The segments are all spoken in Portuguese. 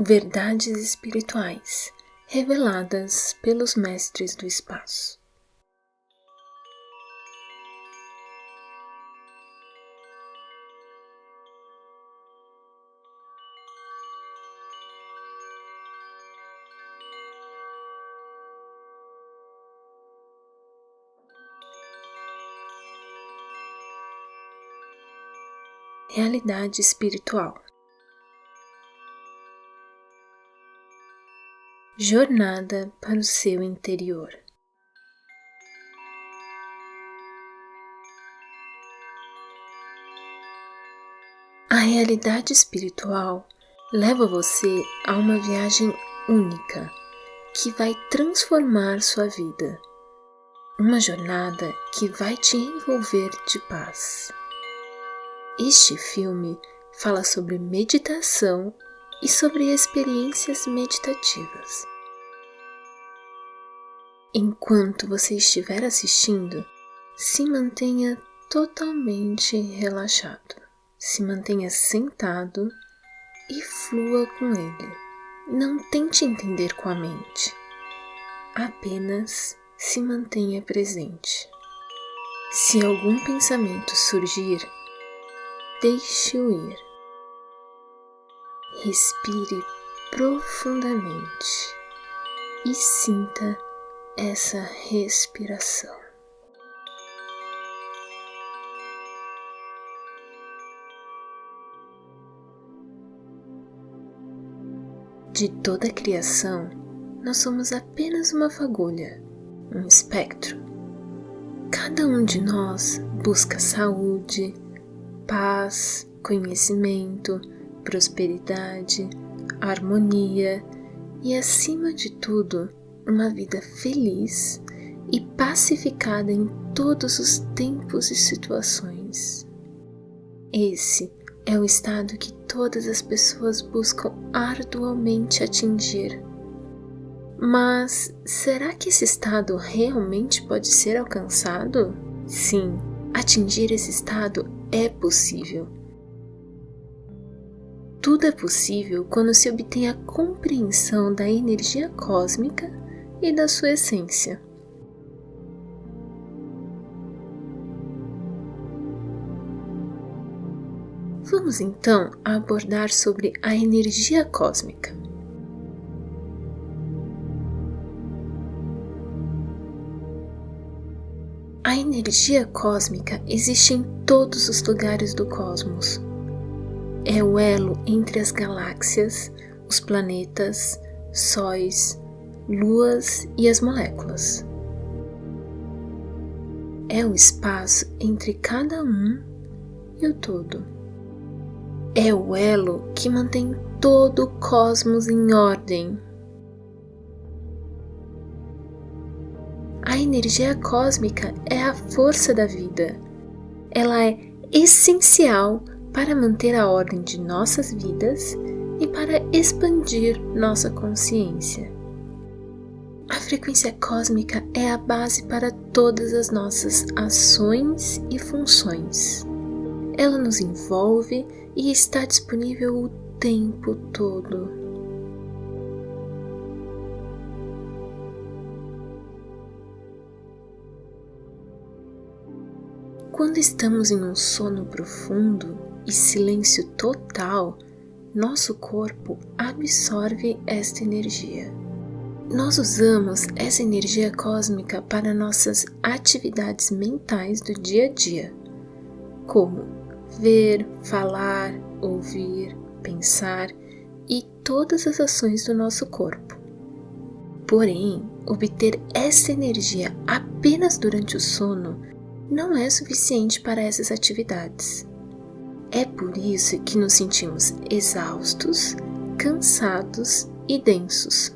Verdades espirituais reveladas pelos mestres do espaço. Realidade espiritual. Jornada para o seu interior. A realidade espiritual leva você a uma viagem única que vai transformar sua vida. Uma jornada que vai te envolver de paz. Este filme fala sobre meditação e sobre experiências meditativas. Enquanto você estiver assistindo, se mantenha totalmente relaxado. Se mantenha sentado e flua com ele. Não tente entender com a mente. Apenas se mantenha presente. Se algum pensamento surgir, deixe-o ir. Respire profundamente e sinta essa respiração. De toda a criação, nós somos apenas uma fagulha, um espectro. Cada um de nós busca saúde, paz, conhecimento, prosperidade, harmonia e, acima de tudo, uma vida feliz e pacificada em todos os tempos e situações. Esse é o estado que todas as pessoas buscam arduamente atingir. Mas será que esse estado realmente pode ser alcançado? Sim, atingir esse estado é possível. Tudo é possível quando se obtém a compreensão da energia cósmica e da sua essência. Vamos então abordar sobre a energia cósmica. A energia cósmica existe em todos os lugares do cosmos. É o elo entre as galáxias, os planetas, sóis, luas e as moléculas. É o espaço entre cada um e o todo. É o elo que mantém todo o cosmos em ordem. A energia cósmica é a força da vida. Ela é essencial para manter a ordem de nossas vidas e para expandir nossa consciência. A frequência cósmica é a base para todas as nossas ações e funções. Ela nos envolve e está disponível o tempo todo. Quando estamos em um sono profundo e silêncio total, nosso corpo absorve esta energia. Nós usamos essa energia cósmica para nossas atividades mentais do dia a dia, como ver, falar, ouvir, pensar e todas as ações do nosso corpo. Porém, obter essa energia apenas durante o sono não é suficiente para essas atividades. É por isso que nos sentimos exaustos, cansados e densos.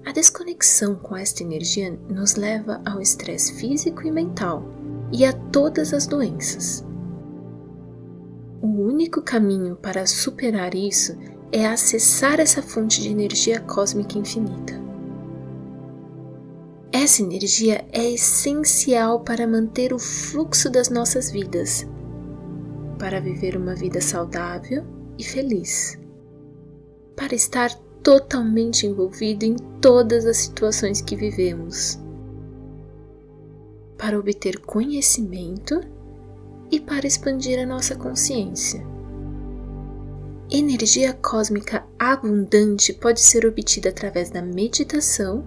A desconexão com esta energia nos leva ao estresse físico e mental e a todas as doenças. O único caminho para superar isso é acessar essa fonte de energia cósmica infinita. Essa energia é essencial para manter o fluxo das nossas vidas, para viver uma vida saudável e feliz, para estar totalmente envolvido em todas as situações que vivemos, para obter conhecimento e para expandir a nossa consciência. Energia cósmica abundante pode ser obtida através da meditação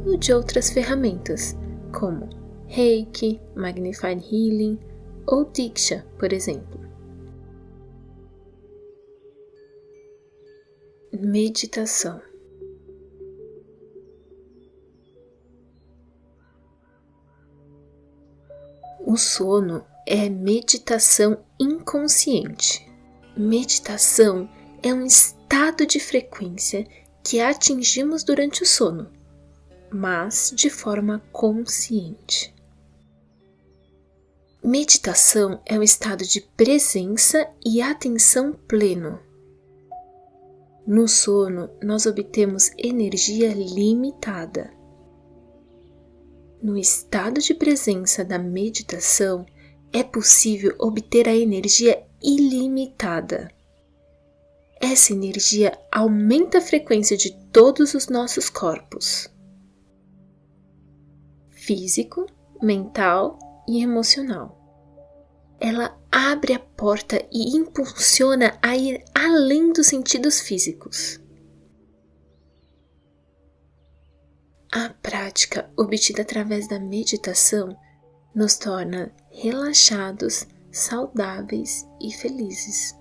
ou de outras ferramentas, como Reiki, Magnified Healing ou Diksha, por exemplo. Meditação. O sono é meditação inconsciente. Meditação é um estado de frequência que atingimos durante o sono, mas de forma consciente. Meditação é um estado de presença e atenção pleno. No sono, nós obtemos energia limitada. No estado de presença da meditação, é possível obter a energia ilimitada. Essa energia aumenta a frequência de todos os nossos corpos: físico, mental e emocional. Ela abre a porta e impulsiona a ir além dos sentidos físicos. A prática obtida através da meditação nos torna relaxados, saudáveis e felizes.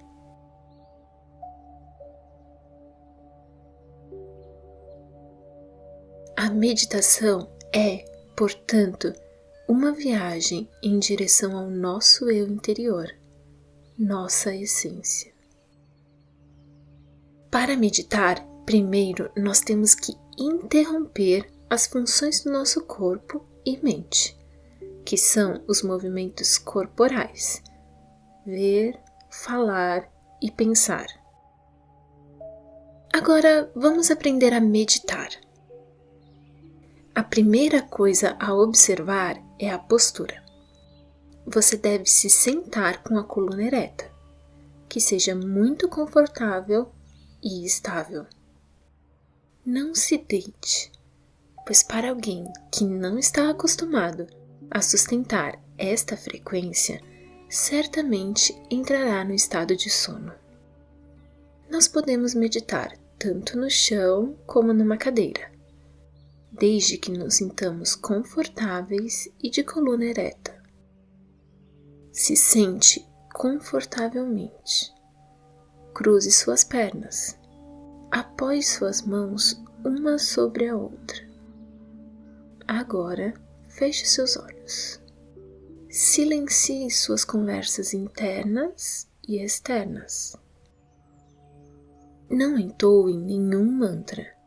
A meditação é, portanto, uma viagem em direção ao nosso eu interior, nossa essência. Para meditar, primeiro nós temos que interromper as funções do nosso corpo e mente, que são os movimentos corporais: ver, falar e pensar. Agora vamos aprender a meditar. A primeira coisa a observar é a postura. Você deve se sentar com a coluna ereta, que seja muito confortável e estável. Não se deite, pois para alguém que não está acostumado a sustentar esta frequência, certamente entrará no estado de sono. Nós podemos meditar tanto no chão como numa cadeira, desde que nos sintamos confortáveis e de coluna ereta. Se sente confortavelmente. Cruze suas pernas. Apoie suas mãos uma sobre a outra. Agora, feche seus olhos. Silencie suas conversas internas e externas. Não entoe nenhum mantra.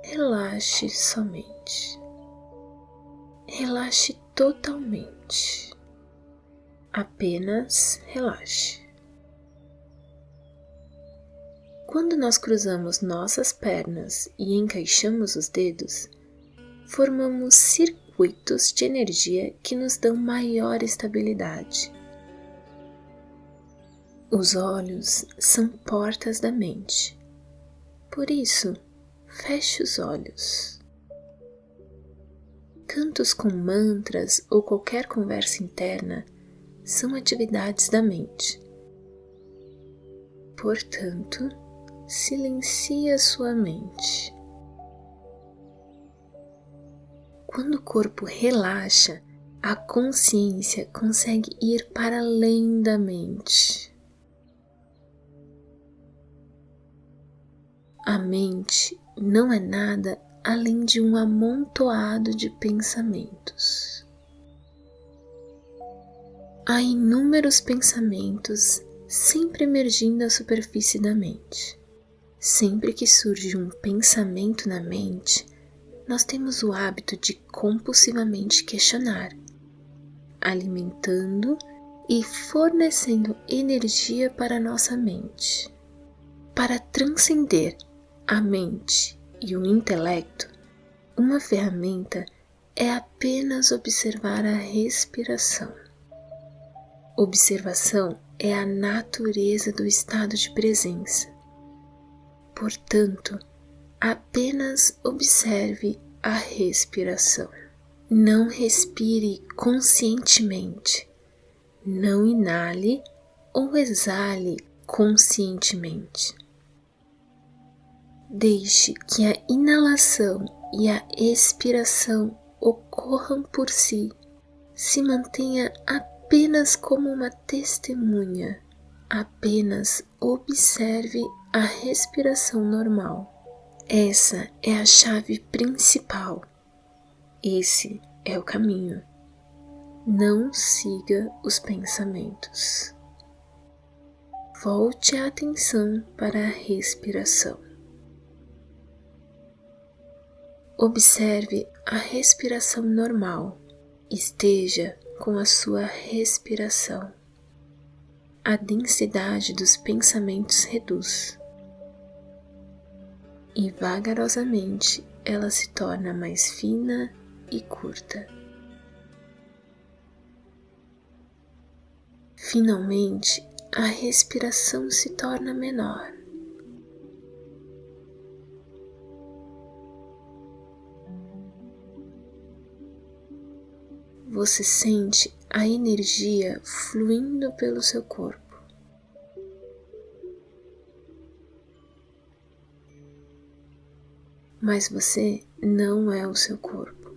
Relaxe somente. Relaxe totalmente. Apenas relaxe. Quando nós cruzamos nossas pernas e encaixamos os dedos, formamos circuitos de energia que nos dão maior estabilidade. Os olhos são portas da mente. Por isso, feche os olhos. Cantos com mantras ou qualquer conversa interna são atividades da mente. Portanto, silencie a sua mente. Quando o corpo relaxa, a consciência consegue ir para além da mente. A mente não é nada além de um amontoado de pensamentos. Há inúmeros pensamentos sempre emergindo à superfície da mente. Sempre que surge um pensamento na mente, nós temos o hábito de compulsivamente questionar, alimentando e fornecendo energia para a nossa mente. Para transcender a mente e o intelecto, uma ferramenta é apenas observar a respiração. Observação é a natureza do estado de presença. Portanto, apenas observe a respiração. Não respire conscientemente. Não inale ou exale conscientemente. Deixe que a inalação e a expiração ocorram por si. Se mantenha apenas como uma testemunha. Apenas observe a respiração normal. Essa é a chave principal. Esse é o caminho. Não siga os pensamentos. Volte a atenção para a respiração. Observe a respiração normal. Esteja com a sua respiração. A densidade dos pensamentos reduz. E vagarosamente ela se torna mais fina e curta. Finalmente, a respiração se torna menor. Você sente a energia fluindo pelo seu corpo. Mas você não é o seu corpo.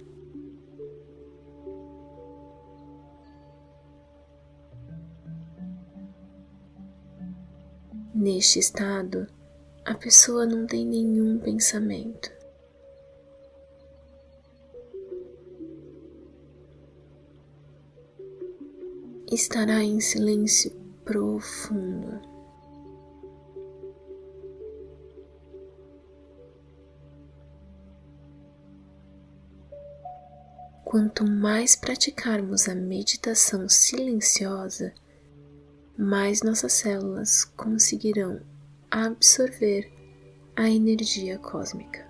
Neste estado, a pessoa não tem nenhum pensamento. Estará em silêncio profundo. Quanto mais praticarmos a meditação silenciosa, mais nossas células conseguirão absorver a energia cósmica.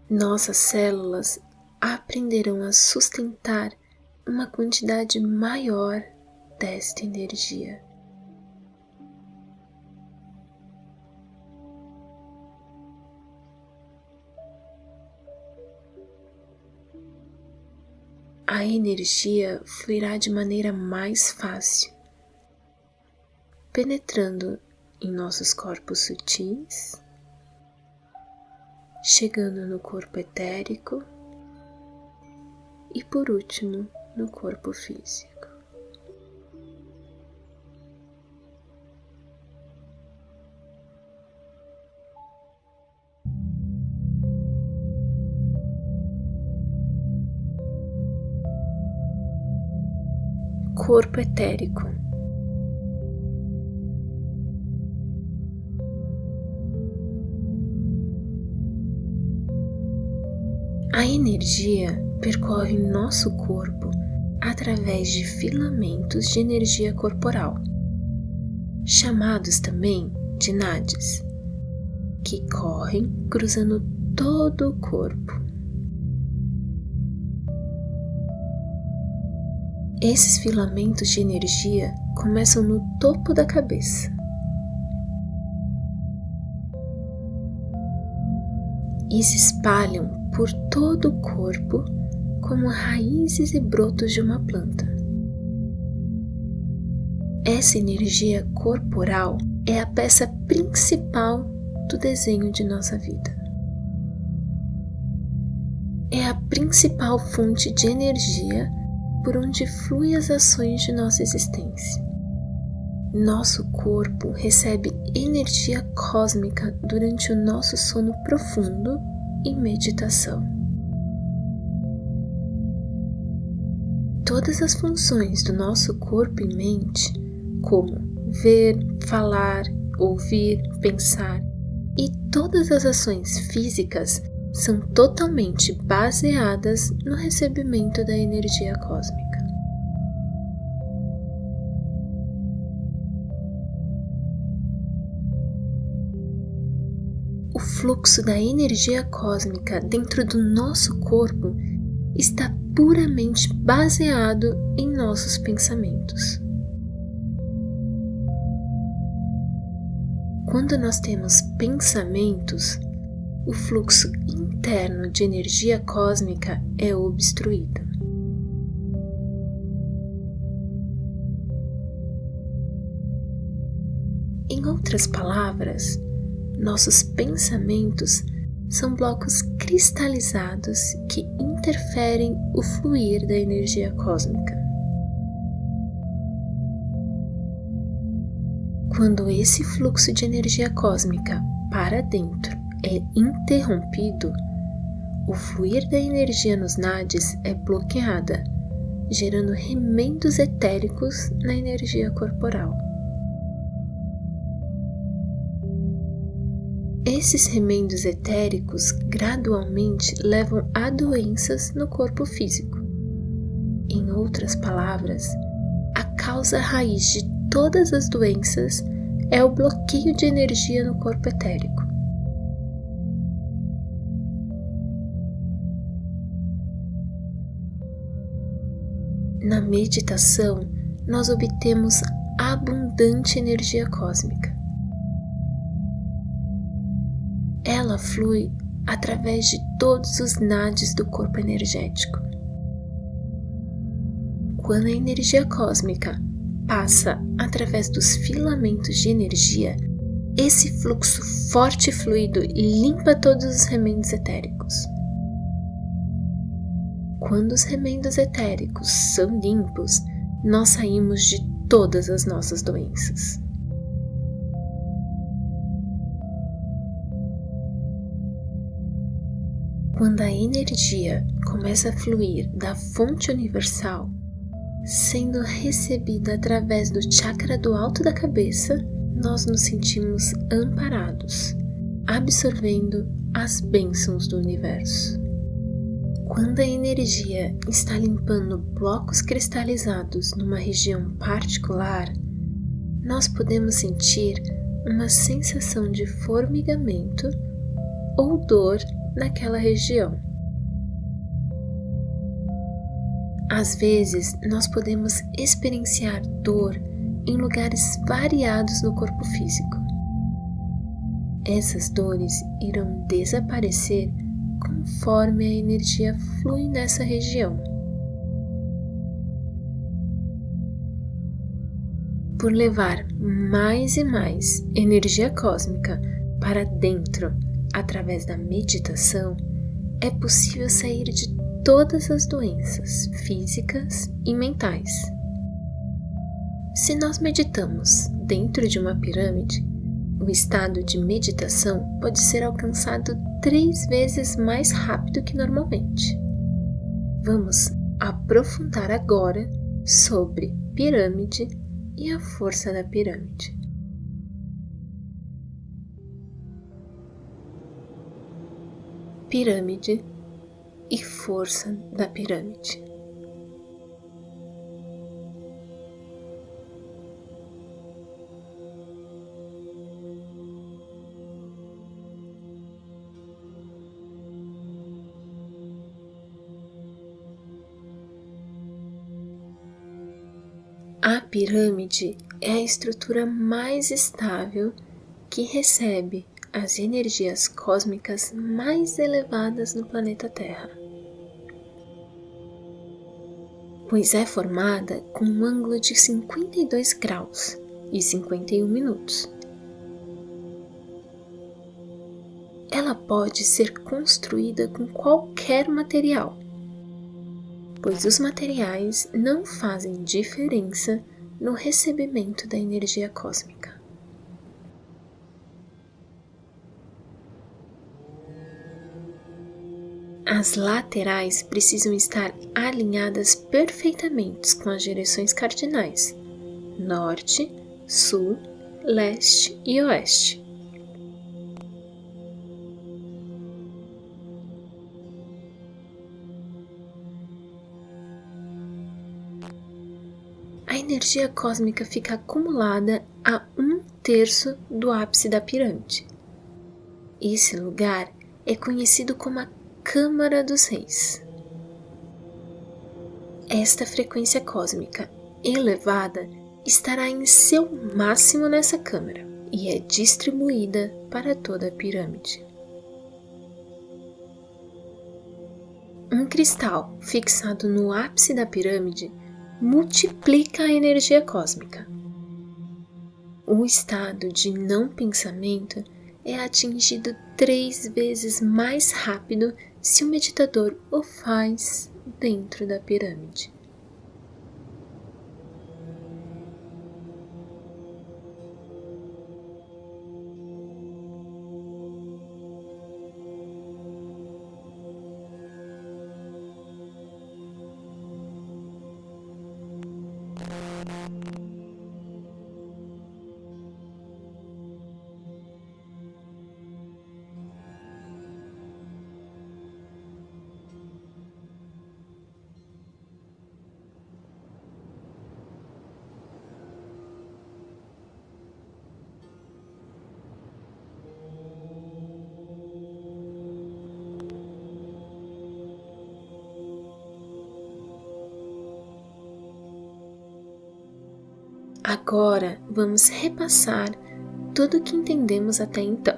Nossas células aprenderão a sustentar uma quantidade maior desta energia. A energia fluirá de maneira mais fácil, penetrando em nossos corpos sutis, chegando no corpo etérico e, por último, no corpo físico. Corpo etérico. A energia percorre nosso corpo através de filamentos de energia corporal, chamados também de nadis, que correm cruzando todo o corpo. Esses filamentos de energia começam no topo da cabeça. E se espalham por todo o corpo como raízes e brotos de uma planta. Essa energia corporal é a peça principal do desenho de nossa vida. É a principal fonte de energia por onde fluem as ações de nossa existência. Nosso corpo recebe energia cósmica durante o nosso sono profundo e meditação. Todas as funções do nosso corpo e mente, como ver, falar, ouvir, pensar, e todas as ações físicas são totalmente baseadas no recebimento da energia cósmica. O fluxo da energia cósmica dentro do nosso corpo está puramente baseado em nossos pensamentos. Quando nós temos pensamentos, o fluxo interno de energia cósmica é obstruído. Em outras palavras, nossos pensamentos são blocos cristalizados que interferem o fluir da energia cósmica. Quando esse fluxo de energia cósmica para dentro é interrompido, o fluir da energia nos nadis é bloqueada, gerando remendos etéricos na energia corporal. Esses remendos etéricos gradualmente levam a doenças no corpo físico. Em outras palavras, a causa raiz de todas as doenças é o bloqueio de energia no corpo etérico. Na meditação, nós obtemos abundante energia cósmica. Ela flui através de todos os nadis do corpo energético. Quando a energia cósmica passa através dos filamentos de energia, esse fluxo forte e fluido limpa todos os remendos etéricos. Quando os remendos etéricos são limpos, nós saímos de todas as nossas doenças. Quando a energia começa a fluir da fonte universal, sendo recebida através do chakra do alto da cabeça, nós nos sentimos amparados, absorvendo as bênçãos do universo. Quando a energia está limpando blocos cristalizados numa região particular, nós podemos sentir uma sensação de formigamento ou dor naquela região. Às vezes, nós podemos experienciar dor em lugares variados no corpo físico. Essas dores irão desaparecer conforme a energia flui nessa região. Por levar mais e mais energia cósmica para dentro através da meditação, é possível sair de todas as doenças físicas e mentais. Se nós meditamos dentro de uma pirâmide, o estado de meditação pode ser alcançado 3 vezes mais rápido que normalmente. Vamos aprofundar agora sobre pirâmide e a força da pirâmide. Pirâmide e força da pirâmide. A pirâmide é a estrutura mais estável que recebe as energias cósmicas mais elevadas no planeta Terra, pois é formada com um ângulo de 52 graus e 51 minutos. Ela pode ser construída com qualquer material, pois os materiais não fazem diferença no recebimento da energia cósmica. As laterais precisam estar alinhadas perfeitamente com as direções cardinais: norte, sul, leste e oeste. A energia cósmica fica acumulada a 1/3 do ápice da pirâmide. Esse lugar é conhecido como a Câmara dos Reis. Esta frequência cósmica elevada estará em seu máximo nessa câmara e é distribuída para toda a pirâmide. Um cristal fixado no ápice da pirâmide multiplica a energia cósmica. O estado de não pensamento é atingido 3 vezes mais rápido se o meditador o faz dentro da pirâmide. Agora vamos repassar tudo o que entendemos até então.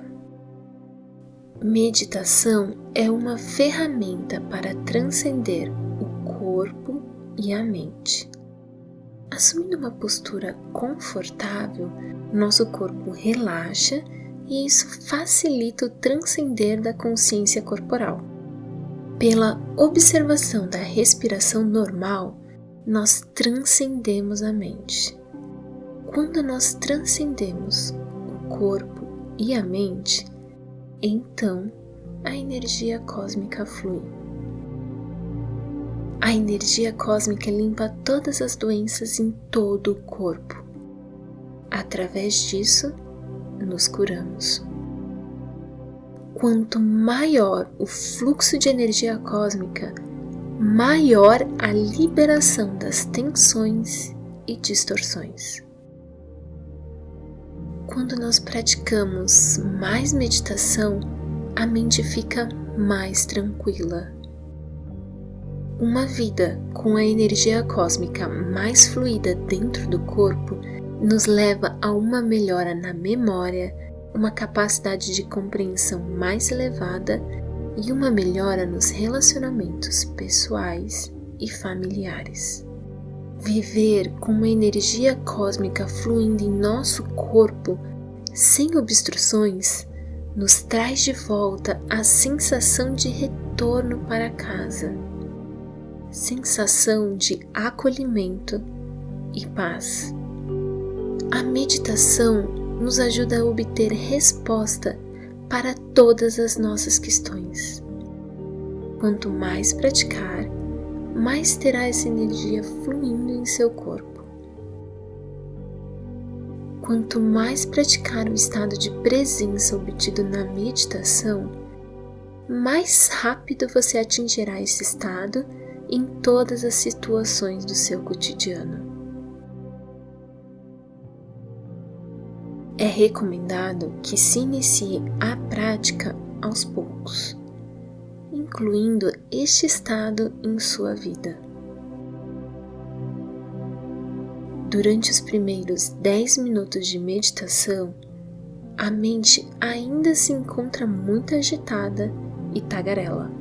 Meditação é uma ferramenta para transcender o corpo e a mente. Assumindo uma postura confortável, nosso corpo relaxa e isso facilita o transcender da consciência corporal. Pela observação da respiração normal, nós transcendemos a mente. Quando nós transcendemos o corpo e a mente, então a energia cósmica flui. A energia cósmica limpa todas as doenças em todo o corpo. Através disso, nos curamos. Quanto maior o fluxo de energia cósmica, maior a liberação das tensões e distorções. Quando nós praticamos mais meditação, a mente fica mais tranquila. Uma vida com a energia cósmica mais fluida dentro do corpo nos leva a uma melhora na memória, uma capacidade de compreensão mais elevada e uma melhora nos relacionamentos pessoais e familiares. Viver com uma energia cósmica fluindo em nosso corpo, sem obstruções, nos traz de volta a sensação de retorno para casa, sensação de acolhimento e paz. A meditação nos ajuda a obter resposta para todas as nossas questões. Quanto mais praticar, mais terá essa energia fluindo em seu corpo. Quanto mais praticar o estado de presença obtido na meditação, mais rápido você atingirá esse estado em todas as situações do seu cotidiano. É recomendado que se inicie a prática aos poucos, incluindo este estado em sua vida. Durante os primeiros 10 minutos de meditação, a mente ainda se encontra muito agitada e tagarela.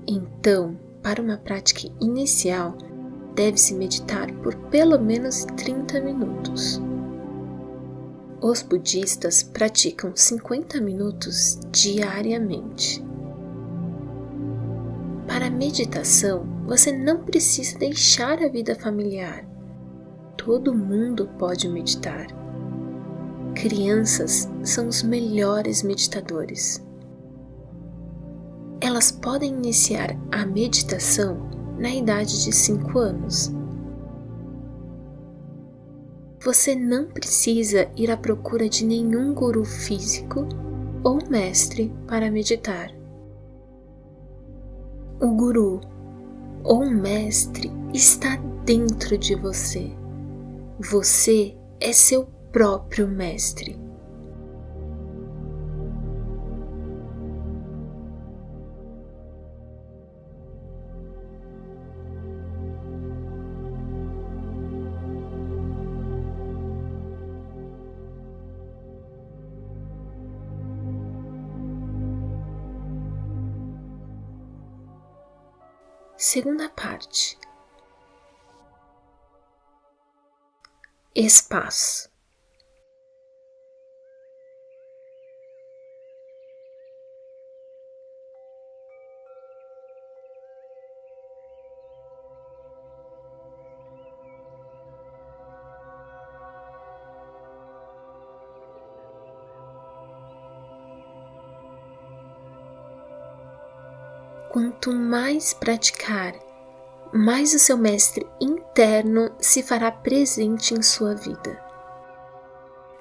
Então, para uma prática inicial, deve-se meditar por pelo menos 30 minutos. Os budistas praticam 50 minutos diariamente. Para a meditação, você não precisa deixar a vida familiar. Todo mundo pode meditar. Crianças são os melhores meditadores. Elas podem iniciar a meditação na idade de 5 anos. Você não precisa ir à procura de nenhum guru físico ou mestre para meditar. O guru ou mestre está dentro de você. Você é seu próprio mestre. Segunda parte. Espaço. Quanto mais praticar, mais o seu mestre interno se fará presente em sua vida.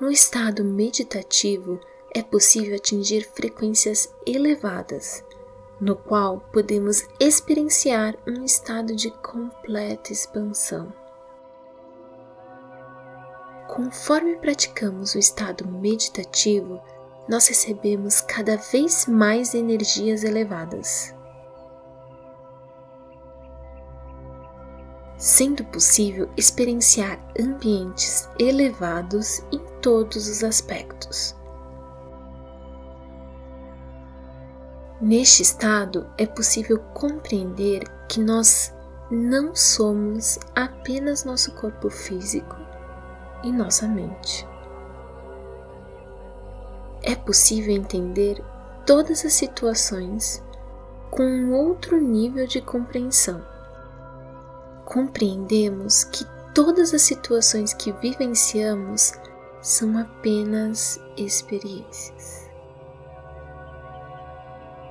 No estado meditativo, é possível atingir frequências elevadas, no qual podemos experienciar um estado de completa expansão. Conforme praticamos o estado meditativo, nós recebemos cada vez mais energias elevadas, sendo possível experienciar ambientes elevados em todos os aspectos. Neste estado, é possível compreender que nós não somos apenas nosso corpo físico e nossa mente. É possível entender todas as situações com um outro nível de compreensão. Compreendemos que todas as situações que vivenciamos são apenas experiências.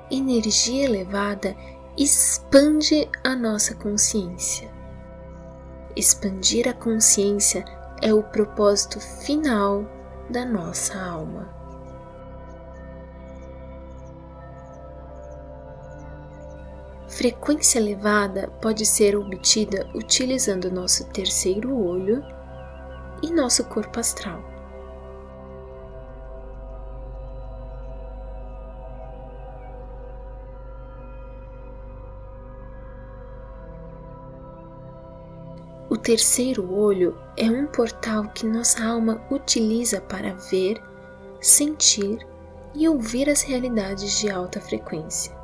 Energia elevada expande a nossa consciência. Expandir a consciência é o propósito final da nossa alma. Frequência elevada pode ser obtida utilizando nosso terceiro olho e nosso corpo astral. O terceiro olho é um portal que nossa alma utiliza para ver, sentir e ouvir as realidades de alta frequência.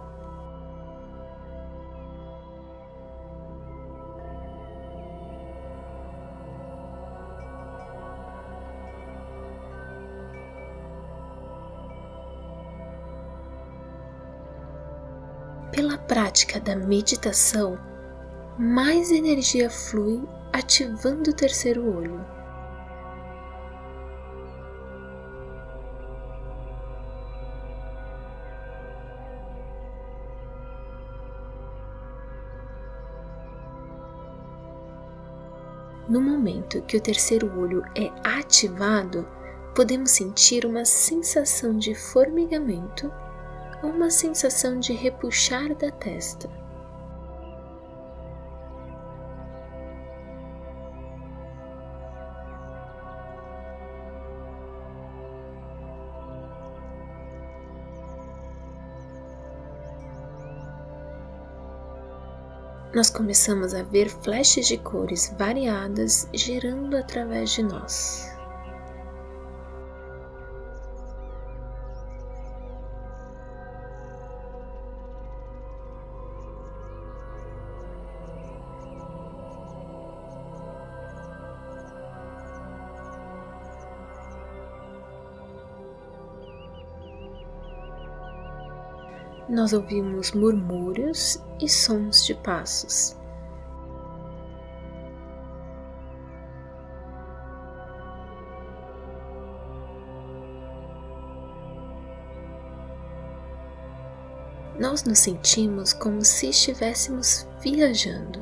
Pela prática da meditação, mais energia flui ativando o terceiro olho. No momento que o terceiro olho é ativado, podemos sentir uma sensação de formigamento ou uma sensação de repuxar da testa. Nós começamos a ver flashes de cores variadas girando através de nós. Nós ouvimos murmúrios e sons de passos. Nós nos sentimos como se estivéssemos viajando.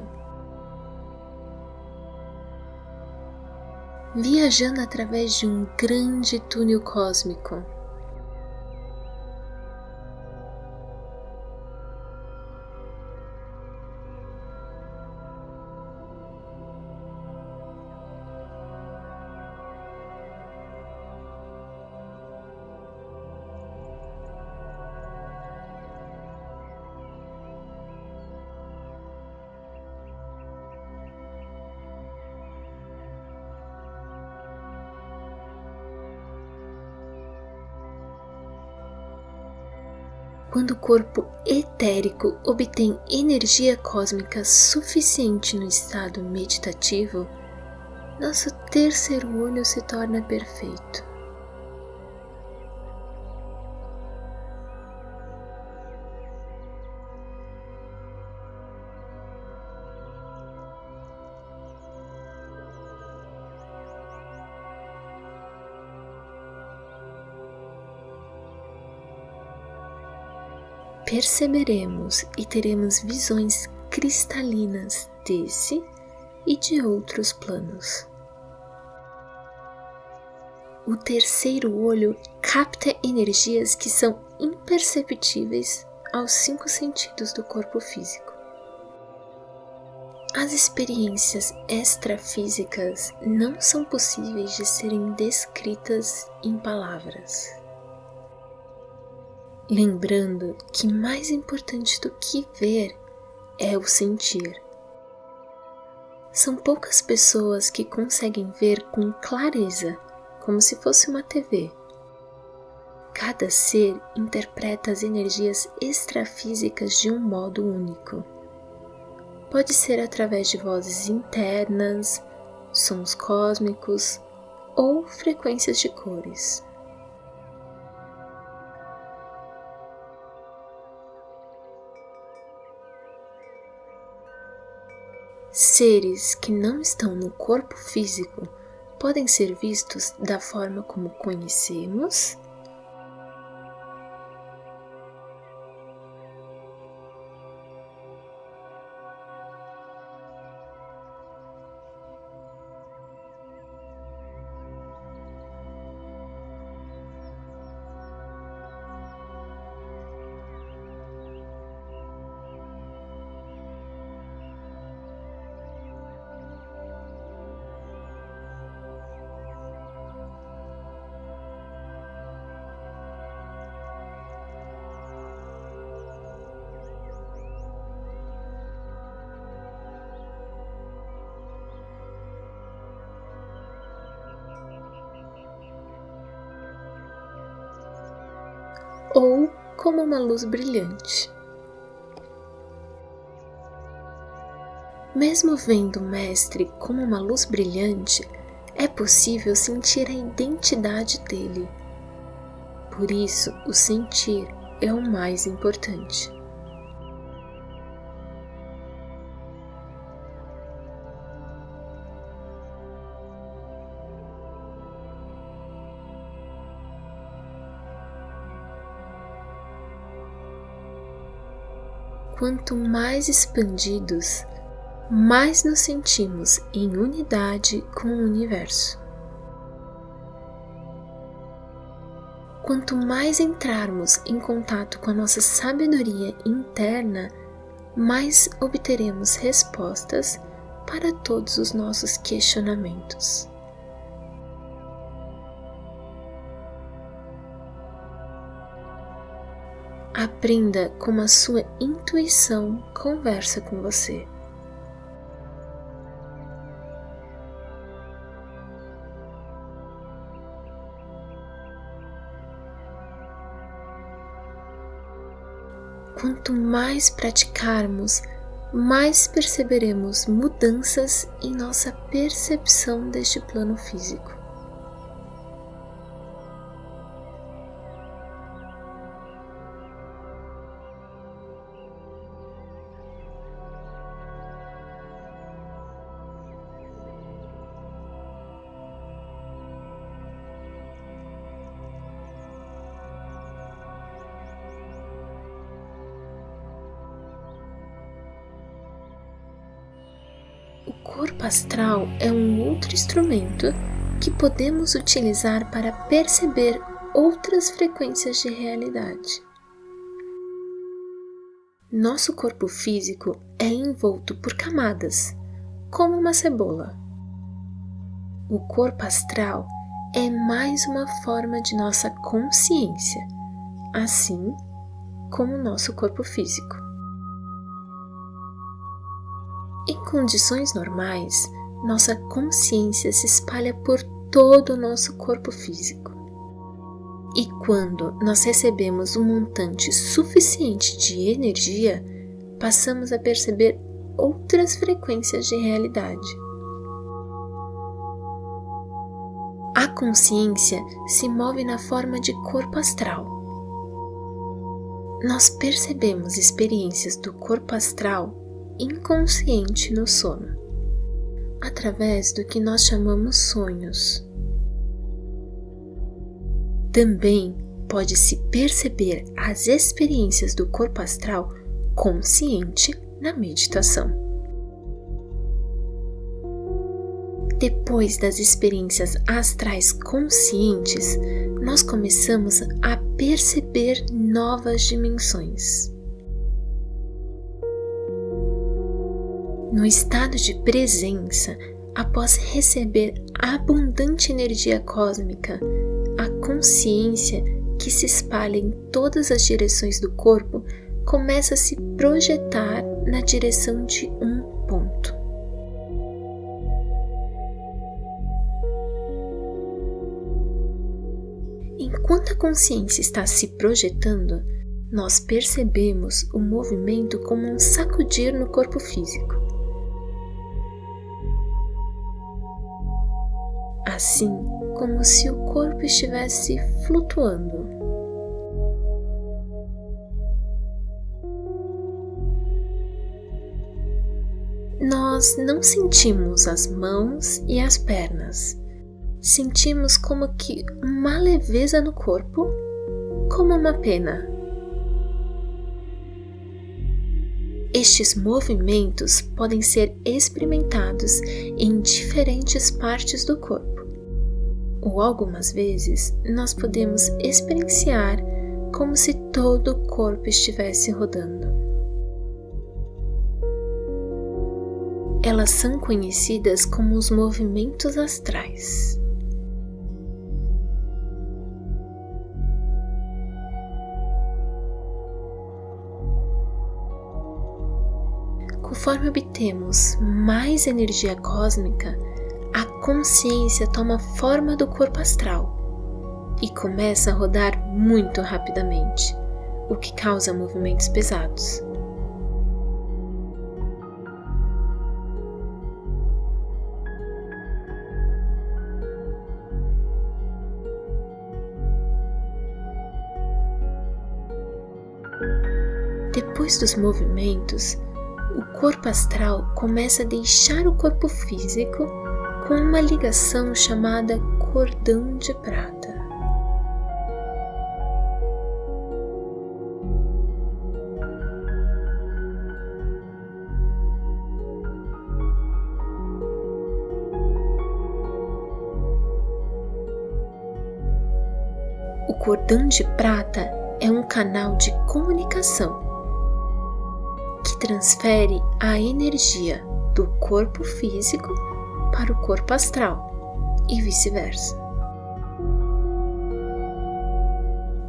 Viajando através de um grande túnel cósmico. Quando o corpo etérico obtém energia cósmica suficiente no estado meditativo, nosso terceiro olho se torna perfeito. Perceberemos e teremos visões cristalinas desse e de outros planos. O terceiro olho capta energias que são imperceptíveis aos 5 sentidos do corpo físico. As experiências extrafísicas não são possíveis de serem descritas em palavras. Lembrando que mais importante do que ver é o sentir. São poucas pessoas que conseguem ver com clareza, como se fosse uma TV. Cada ser interpreta as energias extrafísicas de um modo único. Pode ser através de vozes internas, sons cósmicos ou frequências de cores. Seres que não estão no corpo físico podem ser vistos da forma como conhecemos ou como uma luz brilhante. Mesmo vendo o Mestre como uma luz brilhante, é possível sentir a identidade dele. Por isso, o sentir é o mais importante. Quanto mais expandidos, mais nos sentimos em unidade com o universo. Quanto mais entrarmos em contato com a nossa sabedoria interna, mais obteremos respostas para todos os nossos questionamentos. Aprenda como a sua intuição conversa com você. Quanto mais praticarmos, mais perceberemos mudanças em nossa percepção deste plano físico. O corpo astral é um outro instrumento que podemos utilizar para perceber outras frequências de realidade. Nosso corpo físico é envolto por camadas, como uma cebola. O corpo astral é mais uma forma de nossa consciência, assim como o nosso corpo físico. Em condições normais, nossa consciência se espalha por todo o nosso corpo físico. E quando nós recebemos um montante suficiente de energia, passamos a perceber outras frequências de realidade. A consciência se move na forma de corpo astral. Nós percebemos experiências do corpo astral inconsciente no sono, através do que nós chamamos sonhos. Também pode-se perceber as experiências do corpo astral consciente na meditação. Depois das experiências astrais conscientes, nós começamos a perceber novas dimensões. No estado de presença, após receber abundante energia cósmica, a consciência que se espalha em todas as direções do corpo começa a se projetar na direção de um ponto. Enquanto a consciência está se projetando, nós percebemos o movimento como um sacudir no corpo físico. Assim como se o corpo estivesse flutuando. Nós não sentimos as mãos e as pernas. Sentimos como que uma leveza no corpo, como uma pena. Estes movimentos podem ser experimentados em diferentes partes do corpo, ou algumas vezes nós podemos experienciar como se todo o corpo estivesse rodando. Elas são conhecidas como os movimentos astrais. Conforme obtemos mais energia cósmica, a consciência toma forma do corpo astral e começa a rodar muito rapidamente, o que causa movimentos pesados. Depois dos movimentos, o corpo astral começa a deixar o corpo físico com uma ligação chamada cordão de prata. O cordão de prata é um canal de comunicação que transfere a energia do corpo físico para o corpo astral e vice-versa.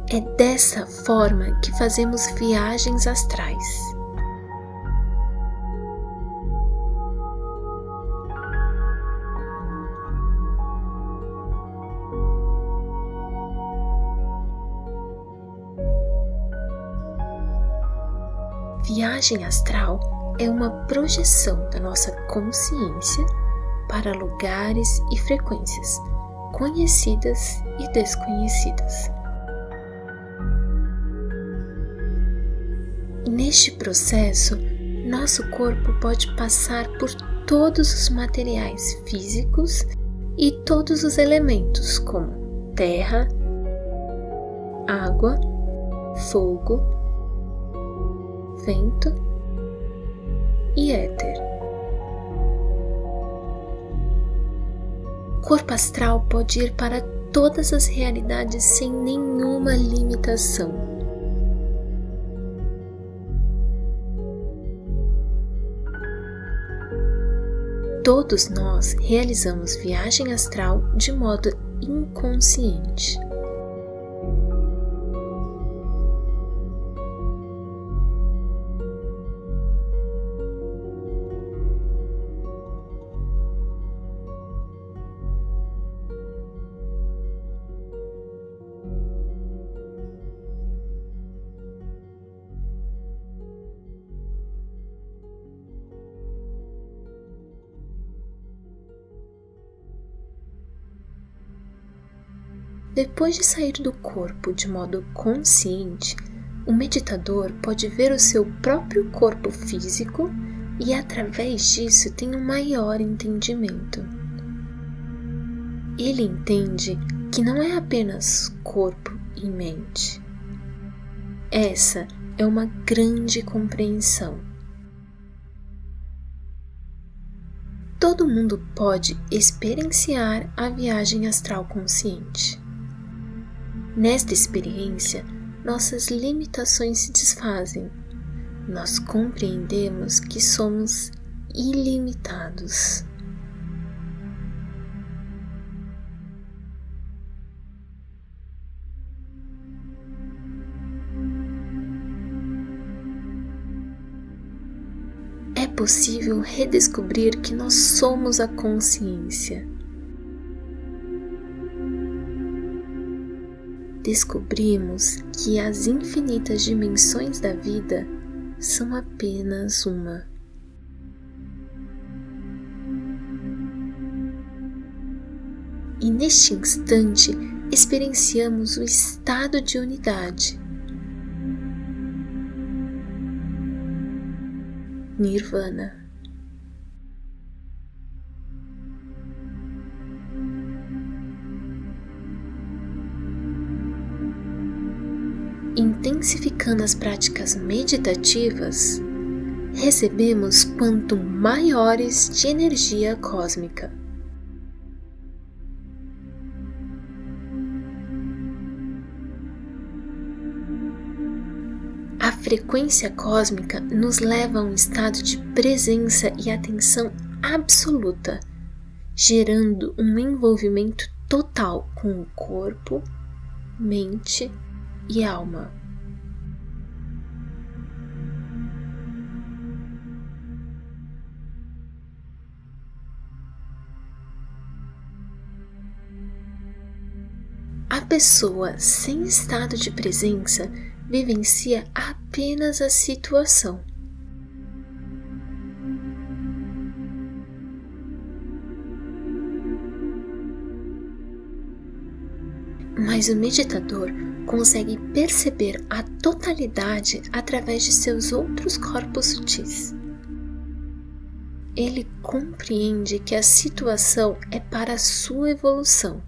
É dessa forma que fazemos viagens astrais. Viagem astral é uma projeção da nossa consciência para lugares e frequências conhecidas e desconhecidas. Neste processo, nosso corpo pode passar por todos os materiais físicos e todos os elementos como terra, água, fogo, vento e éter. O corpo astral pode ir para todas as realidades sem nenhuma limitação. Todos nós realizamos viagem astral de modo inconsciente. Depois de sair do corpo de modo consciente, o meditador pode ver o seu próprio corpo físico e, através disso, tem um maior entendimento. Ele entende que não é apenas corpo e mente. Essa é uma grande compreensão. Todo mundo pode experienciar a viagem astral consciente. Nesta experiência, nossas limitações se desfazem. Nós compreendemos que somos ilimitados. É possível redescobrir que nós somos a consciência. Descobrimos que as infinitas dimensões da vida são apenas uma. E neste instante experienciamos o estado de unidade. Nirvana. Intensificando as práticas meditativas, recebemos quanto maiores de energia cósmica. A frequência cósmica nos leva a um estado de presença e atenção absoluta, gerando um envolvimento total com o corpo, mente e alma. A pessoa sem estado de presença vivencia apenas a situação. Mas o meditador consegue perceber a totalidade através de seus outros corpos sutis. Ele compreende que a situação é para a sua evolução.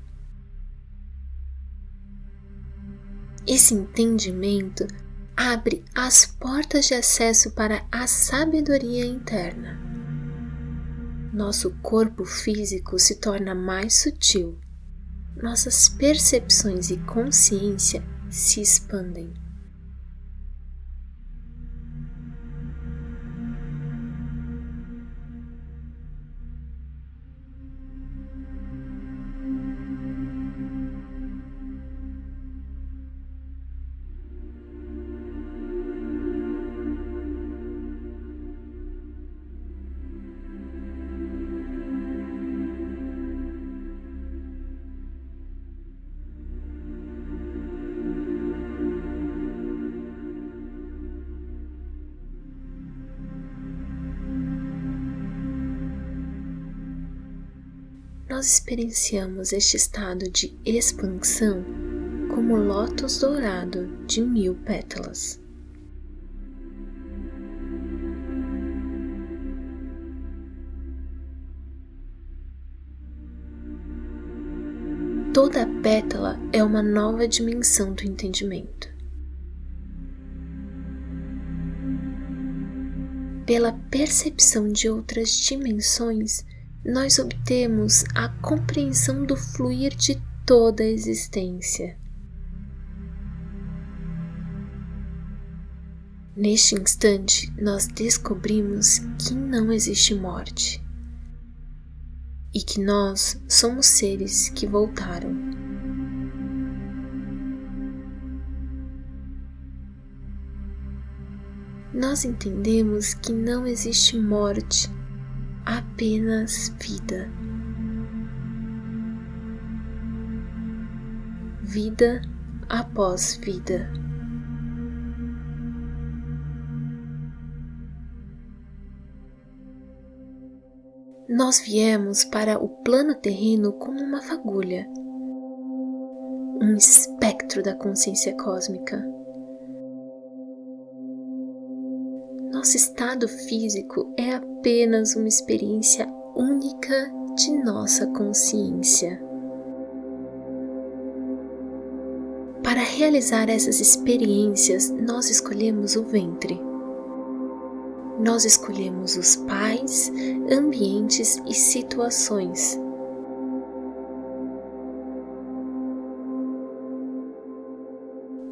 Esse entendimento abre as portas de acesso para a sabedoria interna. Nosso corpo físico se torna mais sutil. Nossas percepções e consciência se expandem. Nós experienciamos este estado de expansão como o lótus dourado de 1000 pétalas. Toda pétala é uma nova dimensão do entendimento. Pela percepção de outras dimensões, nós obtemos a compreensão do fluir de toda a existência. Neste instante, nós descobrimos que não existe morte e que nós somos seres que voltaram. Nós entendemos que não existe morte, apenas vida. Vida após vida. Nós viemos para o plano terreno como uma fagulha. um espectro da consciência cósmica. Nosso estado físico é apenas uma experiência única de nossa consciência. Para realizar essas experiências, nós escolhemos o ventre. Nós escolhemos os pais, ambientes e situações.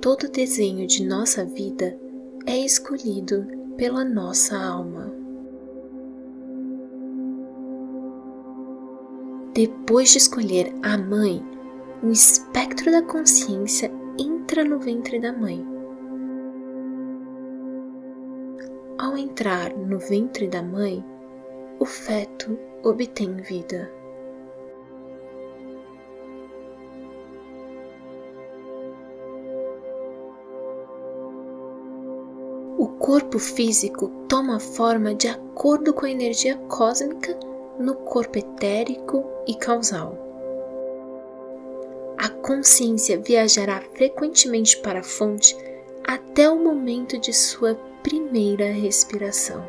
Todo desenho de nossa vida é escolhido pela nossa alma. Depois de escolher a mãe, o espectro da consciência entra no ventre da mãe. Ao entrar no ventre da mãe, o feto obtém vida. O corpo físico toma forma de acordo com a energia cósmica no corpo etérico e causal. A consciência viajará frequentemente para a fonte até o momento de sua primeira respiração.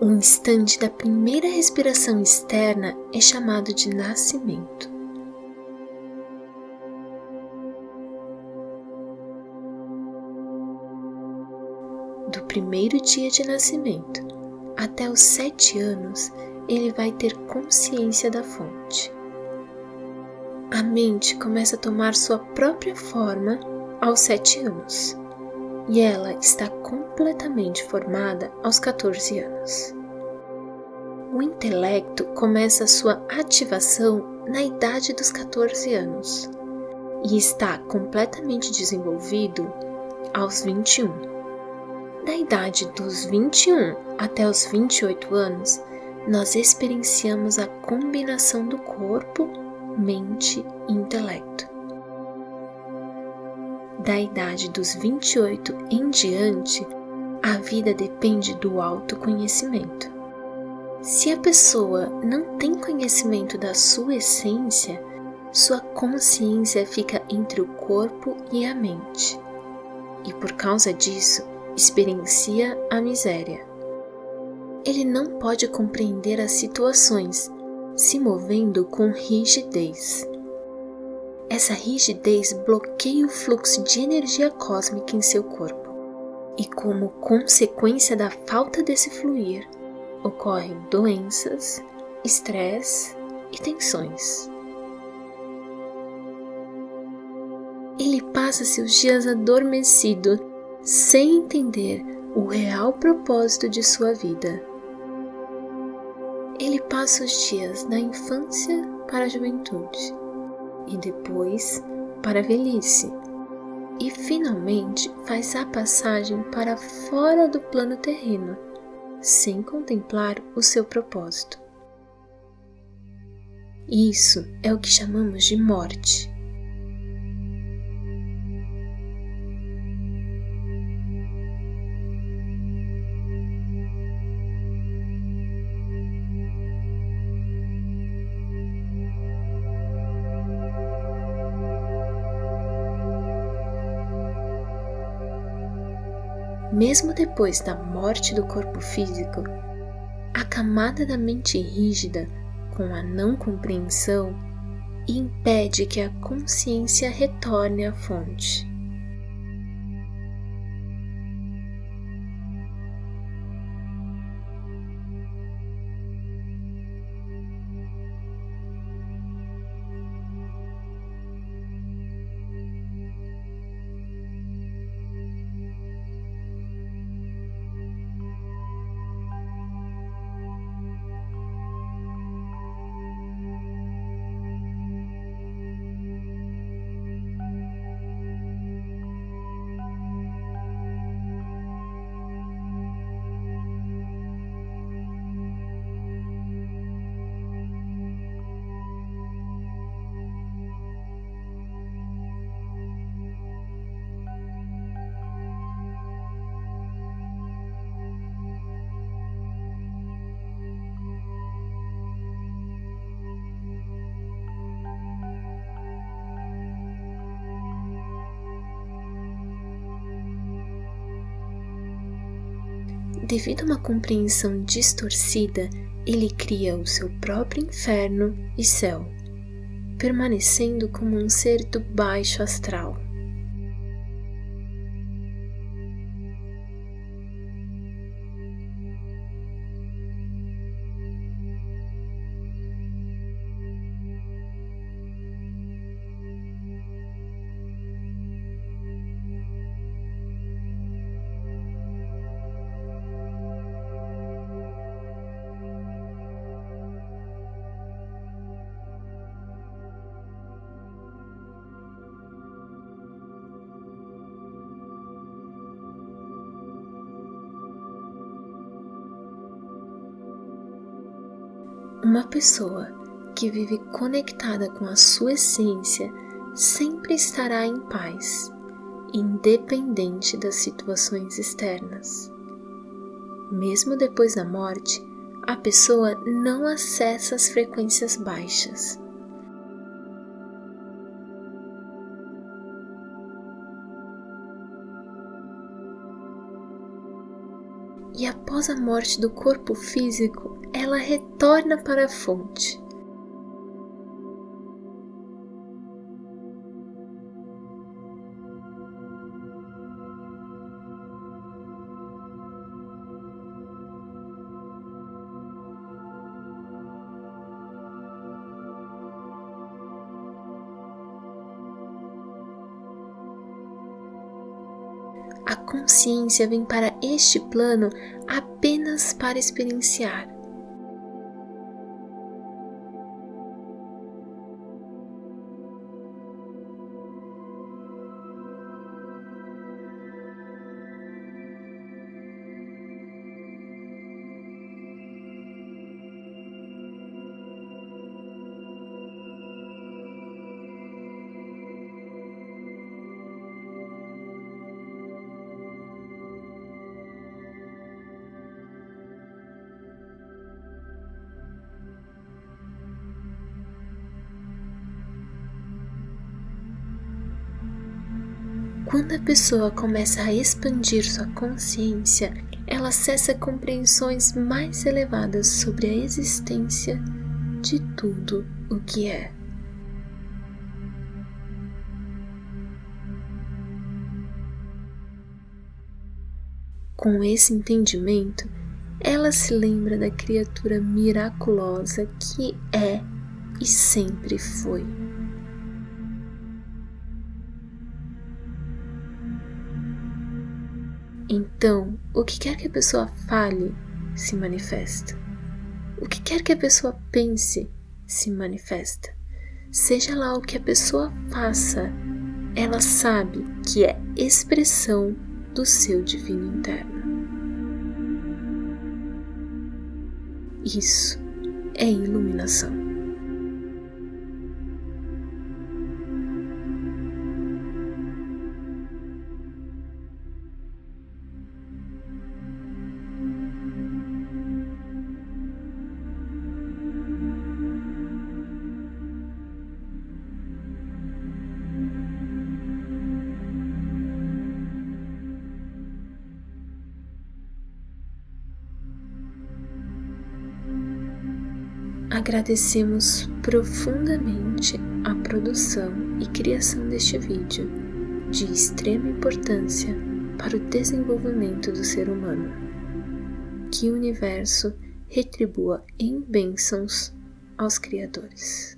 O instante da primeira respiração externa é chamado de nascimento. Do primeiro dia de nascimento até os 7 anos, ele vai ter consciência da fonte. A mente começa a tomar sua própria forma aos 7 anos, e ela está completamente formada aos 14 anos. O intelecto começa a sua ativação na idade dos 14 anos e está completamente desenvolvido aos 21. Da idade dos 21 até os 28 anos, nós experienciamos a combinação do corpo, mente e intelecto. Da idade dos 28 em diante, a vida depende do autoconhecimento. Se a pessoa não tem conhecimento da sua essência, sua consciência fica entre o corpo e a mente, e por causa disso, experiencia a miséria. Ele não pode compreender as situações, se movendo com rigidez. Essa rigidez bloqueia o fluxo de energia cósmica em seu corpo, e como consequência da falta desse fluir, ocorrem doenças, estresse e tensões. Ele passa seus dias adormecido, sem entender o real propósito de sua vida. Ele passa os dias da infância para a juventude, e depois para a velhice, e finalmente faz a passagem para fora do plano terreno, sem contemplar o seu propósito. Isso é o que chamamos de morte. Mesmo depois da morte do corpo físico, a camada da mente rígida, com a não compreensão, impede que a consciência retorne à fonte. devido a uma compreensão distorcida, ele cria o seu próprio inferno e céu, permanecendo como um ser do baixo astral. Uma pessoa que vive conectada com a sua essência sempre estará em paz, independente das situações externas. Mesmo depois da morte, a pessoa não acessa as frequências baixas. E após a morte do corpo físico, ela retorna para a fonte. A consciência vem para este plano apenas para experienciar. Quando a pessoa começa a expandir sua consciência, ela acessa compreensões mais elevadas sobre a existência de tudo o que é. Com esse entendimento, ela se lembra da criatura miraculosa que é e sempre foi. Então, o que quer que a pessoa fale, se manifesta. O que quer que a pessoa pense, se manifesta. Seja lá o que a pessoa faça, ela sabe que é expressão do seu divino interno. Isso é iluminação. Agradecemos profundamente a produção e criação deste vídeo, de extrema importância para o desenvolvimento do ser humano. Que o universo retribua em bênçãos aos criadores.